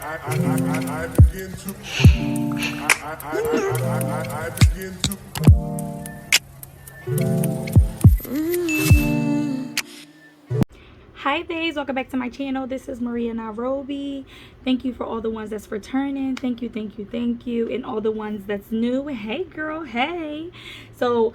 I begin to I begin to Hi babes, welcome back to my channel. This is Maria Nairobi. Thank you for all the ones that's returning. Thank you, thank you, thank you. And all the ones that's new. Hey girl, hey. So,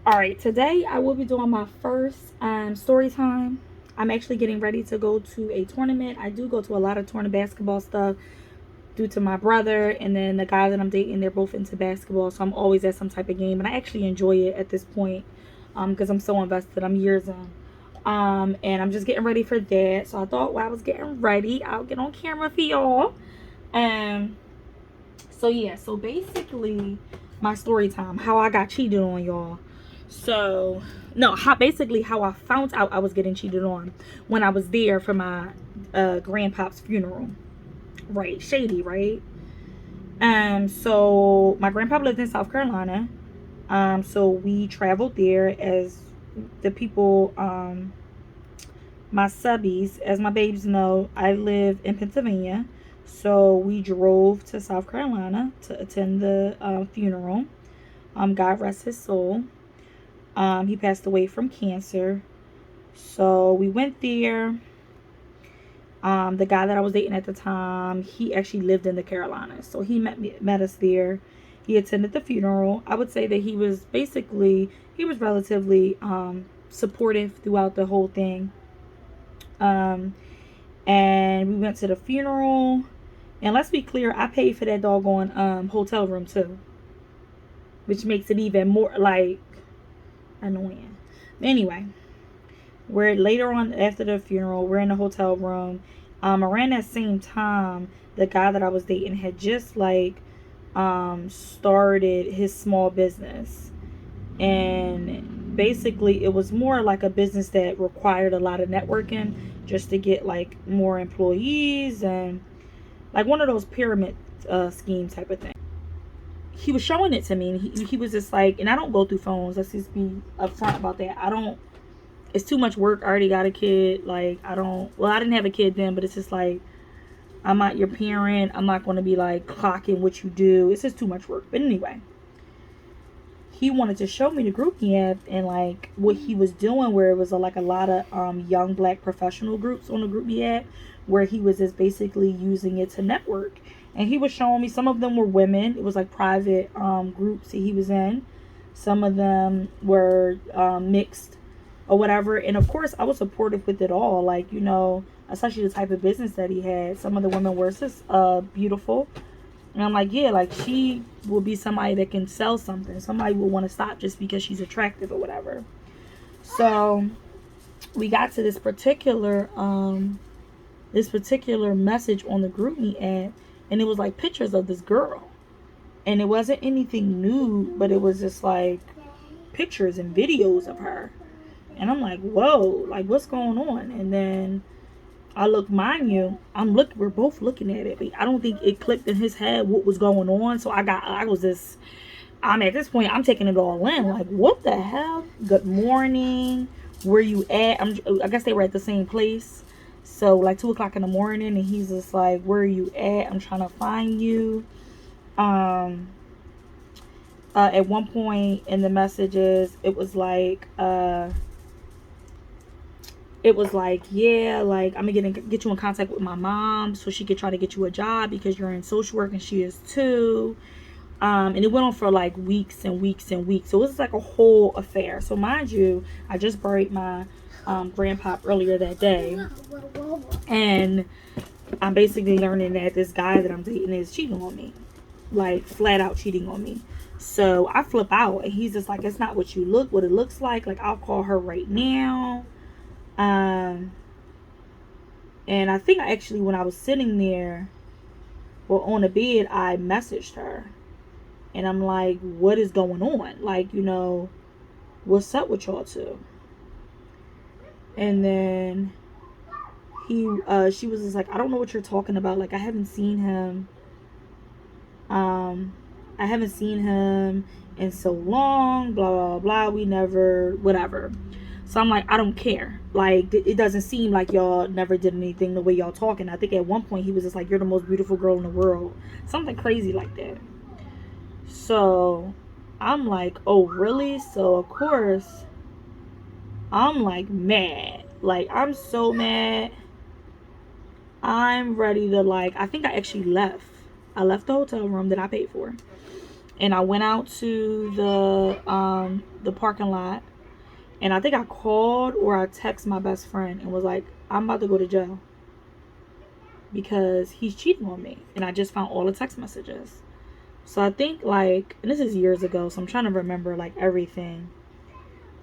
all right, today I will be doing my first story time. I'm actually getting ready to go to a tournament. I do go to a lot of tournament basketball stuff due to my brother and then the guy that I'm dating. They're both into basketball, so I'm always at some type of game, and I actually enjoy it at this point because I'm so invested. I'm years in. And I'm just getting ready for that. So I thought while I was getting ready, I'll get on camera for y'all. So yeah, so basically my story time, how I got cheated on, y'all. So no, how I found out I was getting cheated on when I was there for my grandpa's funeral. Right, shady, right? So my grandpa lived in South Carolina. So we traveled there as the people, my subbies, as my babes know, I live in Pennsylvania. So we drove to South Carolina to attend the funeral. God rest his soul. He passed away from cancer. So we went there. The guy that I was dating at the time, he actually lived in the Carolinas. So he met us there. He attended the funeral. I would say that he was relatively supportive throughout the whole thing. And we went to the funeral. And let's be clear, I paid for that doggone hotel room too, which makes it even more like annoying. Anyway, we're later on after the funeral. We're in the hotel room. Around that same time, the guy that I was dating had just started his small business, and basically it was more like a business that required a lot of networking just to get like more employees and like one of those pyramid scheme type of thing. He was showing it to me, and he was just like, and I don't go through phones. Let's just be upfront about that. I don't. It's too much work. I already got a kid. Like, I don't. Well, I didn't have a kid then, but it's just like, I'm not your parent. I'm not going to be like clocking what you do. It's just too much work. But anyway, he wanted to show me the group he had and like what he was doing, where it was like a lot of young black professional groups on the group he had, where he was just basically using it to network. And he was showing me, some of them were women. It was like private groups that he was in. Some of them were mixed or whatever. And of course, I was supportive with it all. Like, you know, especially the type of business that he had. Some of the women were just beautiful. And I'm like, yeah, like she will be somebody that can sell something. Somebody will want to stop just because she's attractive or whatever. So we got to this particular message on the group me ad, and it was like pictures of this girl. And it wasn't anything new, but it was just like pictures and videos of her. And I'm like, whoa, like what's going on? And then I look, mind you, we're both looking at it, but I don't think it clicked in his head what was going on. So at this point, I'm taking it all in. Like, what the hell? Good morning. Where you at? I guess they were at the same place. So like 2:00 in the morning, and he's just like, where are you at? I'm trying to find you. At one point in the messages, it was like, yeah, like I'm gonna get you in contact with my mom so she could try to get you a job because you're in social work and she is too. And it went on for like weeks and weeks and weeks. So it was like a whole affair. So mind you, I just buried my grandpa earlier that day, and I'm basically learning that this guy that I'm dating is cheating on me, like flat out cheating on me. So I flip out, and he's just like, it's not what it looks like. Like, I'll call her right now. And I think actually when I was sitting there or on the bed, I messaged her, and I'm like, what is going on? Like, you know, what's up with y'all two? And then she was just like, I don't know what you're talking about. Like, I haven't seen him in so long, blah blah blah. We never, whatever. So I'm like, I don't care. Like, it doesn't seem like y'all never did anything the way y'all talking. I think at one point he was just like, you're the most beautiful girl in the world. Something crazy like that. So I'm like, oh, really? So, of course, I'm like mad. Like, I'm so mad. I'm ready to, like, I think I actually left. I left the hotel room that I paid for. And I went out to the parking lot. And I think I called or I texted my best friend and was like, I'm about to go to jail because he's cheating on me. And I just found all the text messages. So I think, like, and this is years ago, so I'm trying to remember, like, everything.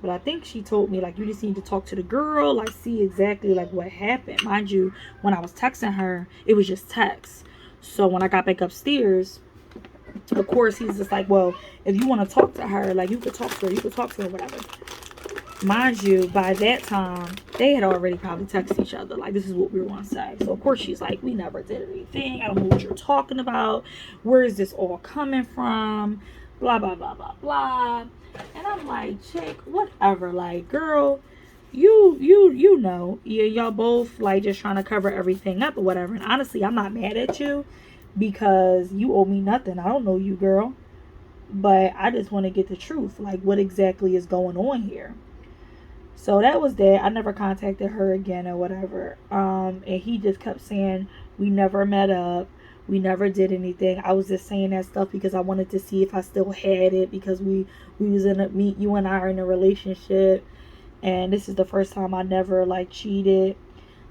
But I think she told me, like, you just need to talk to the girl, like, see exactly, like, what happened. Mind you, when I was texting her, it was just text. So when I got back upstairs, of course, he's just like, well, if you want to talk to her, like, you could talk to her, whatever. Mind you, by that time, they had already probably texted each other, like, this is what we were going to say. So, of course, she's like, we never did anything. I don't know what you're talking about. Where is this all coming from? Blah, blah, blah, blah, blah. And I'm like, chick, whatever. Like, girl, you know, y'all both, like, just trying to cover everything up or whatever. And honestly, I'm not mad at you because you owe me nothing. I don't know you, girl. But I just want to get the truth. Like, what exactly is going on here? So that was that. I never contacted her again or whatever. And he just kept saying we never met up. We never did anything. I was just saying that stuff because I wanted to see if I still had it because we was in a you and I are in a relationship, and this is the first time I never like cheated.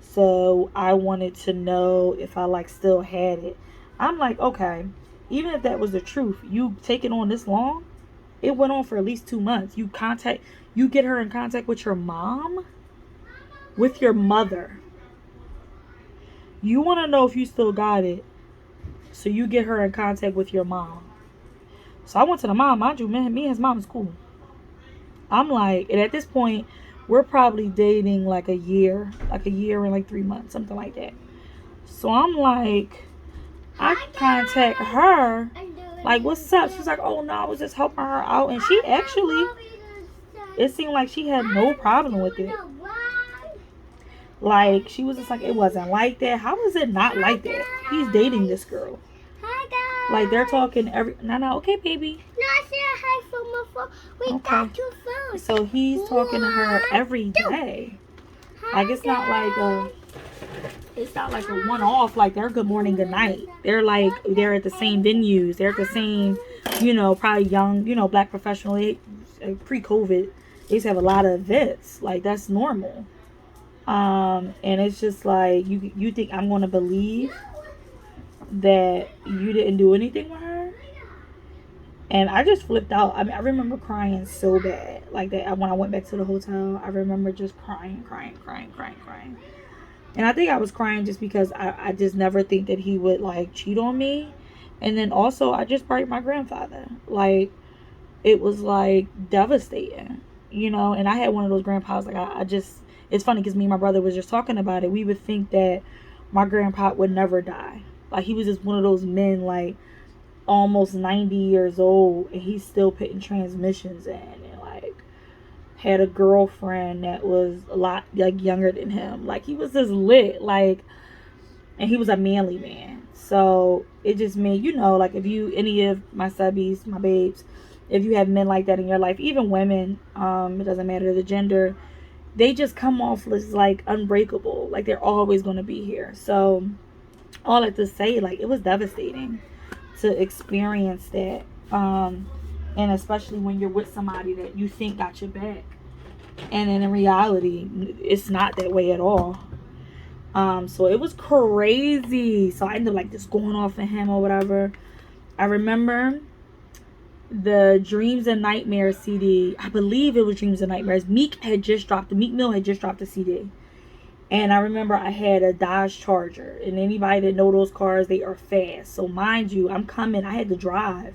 So I wanted to know if I like still had it. I'm like, okay, even if that was the truth, you take it on this long? It went on for at least 2 months. You get her in contact with your mom? With your mother. You want to know if you still got it. So you get her in contact with your mom. So I went to the mom. Mind you, me and his mom is cool. I'm like, and at this point, we're probably dating like a year and like 3 months, something like that. So I'm like, I contact her. Like, what's up? She's like, oh no, I was just helping her out. And she actually, it seemed like she had no problem with it. Like, she was just like, it wasn't like that. How is it not like that? He's dating this girl. Hi guys. Like, they're talking no, okay, baby. No, I said hi from my phone. We got your phone. So he's talking to her every day. Like, it's not like a one-off. Like, they're good morning, good night. They're like, they're at the same venues. They're at the same, probably young, black professional. Pre-COVID, they used to have a lot of events. Like, that's normal. And it's just like, you think I'm going to believe that you didn't do anything with her? And I just flipped out. I mean, I remember crying so bad. Like that when I went back to the hotel, I remember just crying. And I think I was crying just because I just never think that he would like cheat on me. And then also I just buried my grandfather. Like, it was like devastating, and I had one of those grandpas. Like, I just, it's funny because me and my brother was just talking about it. We would think that my grandpa would never die. Like, he was just one of those men, like, almost 90 years old, and he's still putting transmissions in, and, like, had a girlfriend that was a lot, like, younger than him. Like, he was just lit, like, and he was a manly man. So, it just made, like, if you, any of my subbies, my babes, if you have men like that in your life, even women, it doesn't matter the gender, they just come off as, like, unbreakable. Like, they're always going to be here. So, all that to say, like, it was devastating to experience that. And especially when you're with somebody that you think got your back. And then in reality, it's not that way at all. So it was crazy. So I ended up, like, just going off of him or whatever. I remember the Dreams and Nightmares CD. I believe it was Dreams and Nightmares. Meek Mill had just dropped a CD. And I remember I had a Dodge Charger. And anybody that know those cars, they are fast. So mind you, I had to drive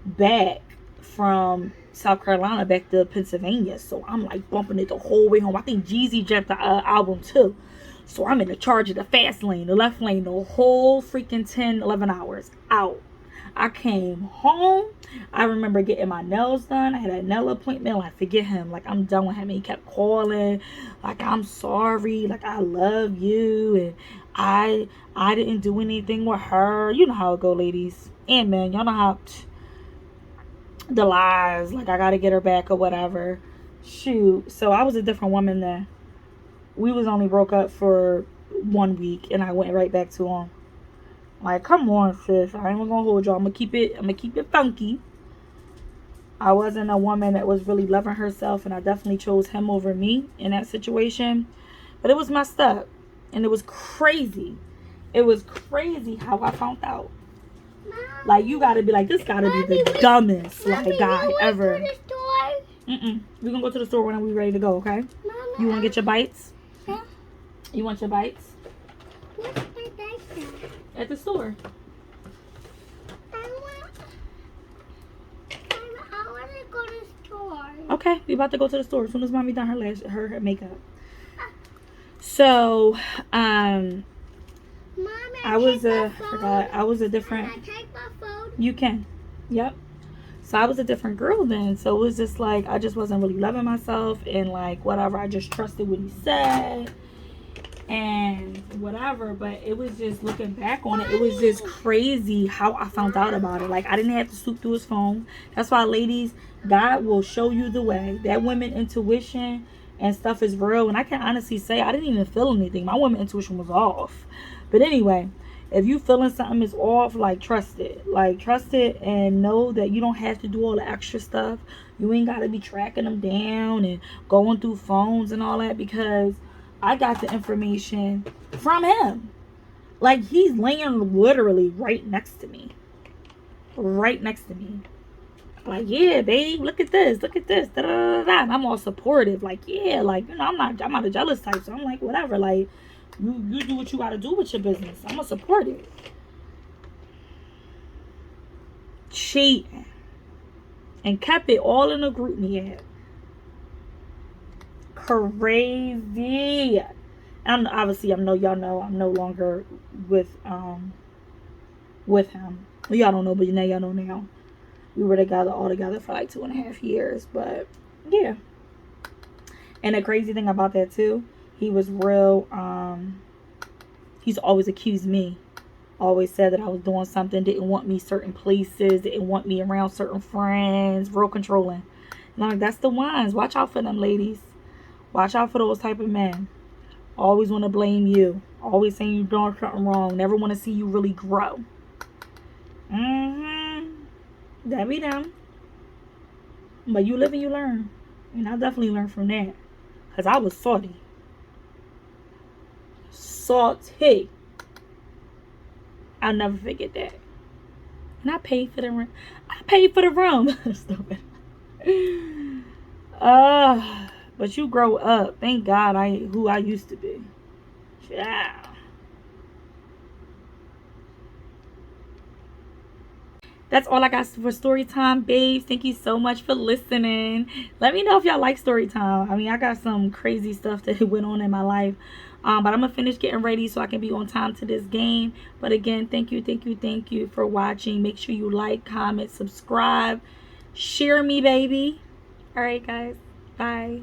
back from South Carolina back to Pennsylvania. So I'm like bumping it the whole way home. I think Jeezy dropped the album too. So I'm in the Charger, the fast lane, the left lane, the whole freaking 10, 11 hours out. I came home. I remember getting my nails done. I had a nail appointment. Like, forget him. Like, I'm done with him. And he kept calling. Like, I'm sorry. Like, I love you. And I didn't do anything with her. You know how it go, ladies. And men, y'all know how the lies. Like, I gotta get her back or whatever. Shoot. So I was a different woman then. We was only broke up for 1 week, and I went right back to him. Like, come on, sis. I ain't gonna hold y'all. I'm gonna keep it funky. I wasn't a woman that was really loving herself, and I definitely chose him over me in that situation. But it was messed up, and it was crazy. It was crazy how I found out. Like, you gotta be like, this gotta be the dumbest guy ever. We're gonna go to the store when we ready to go, okay? You wanna get your bites? Yeah. You want your bites? Where's my diaper? At the store. I want to go to the store. Okay, we about to go to the store as soon as mommy done her makeup. So, Mommy, I was a different. Can I take my phone? You can. Yep. So I was a different girl then. So it was just like, I just wasn't really loving myself, and like whatever, I just trusted what he said and whatever. But it was just, looking back on it, it was just crazy how I found out about it. Like, I didn't have to snoop through his phone. That's why, ladies, God will show you the way. That women intuition and stuff is real. And I can honestly say I didn't even feel anything. My woman intuition was off. But anyway, if you feeling something is off, like, trust it. Like, trust it and know that you don't have to do all the extra stuff. You ain't got to be tracking them down and going through phones and all that, because I got the information from him. Like, he's laying literally right next to me. Right next to me. Like, yeah, babe, look at this. Look at this. Da, da, da, da. And I'm all supportive. Like, yeah, like, you know, I'm not a jealous type. So I'm like, whatever. Like, you do what you got to do with your business. I'm going to support it. Cheating. And kept it all in a group me at. Crazy. And obviously, I know y'all know I'm no longer with him. Well, y'all don't know, but now y'all know now. We were all together for like 2.5 years. But yeah. And the crazy thing about that too, he was real, he's always accused me. Always said that I was doing something, didn't want me certain places, didn't want me around certain friends, real controlling. And I'm like, that's the ones. Watch out for them, ladies. Watch out for those type of men. Always want to blame you. Always saying you're doing something wrong. Never want to see you really grow. That be them. But you live and you learn. And I definitely learned from that. Because I was salty. Salty. I'll never forget that. And I paid for the room. I paid for the room. Stupid. But you grow up. Thank God who I used to be. Yeah. That's all I got for story time, babes. Thank you so much for listening. Let me know if y'all like story time. I mean, I got some crazy stuff that went on in my life. But I'm going to finish getting ready so I can be on time to this game. But again, thank you for watching. Make sure you like, comment, subscribe. Share me, baby. All right, guys. Bye.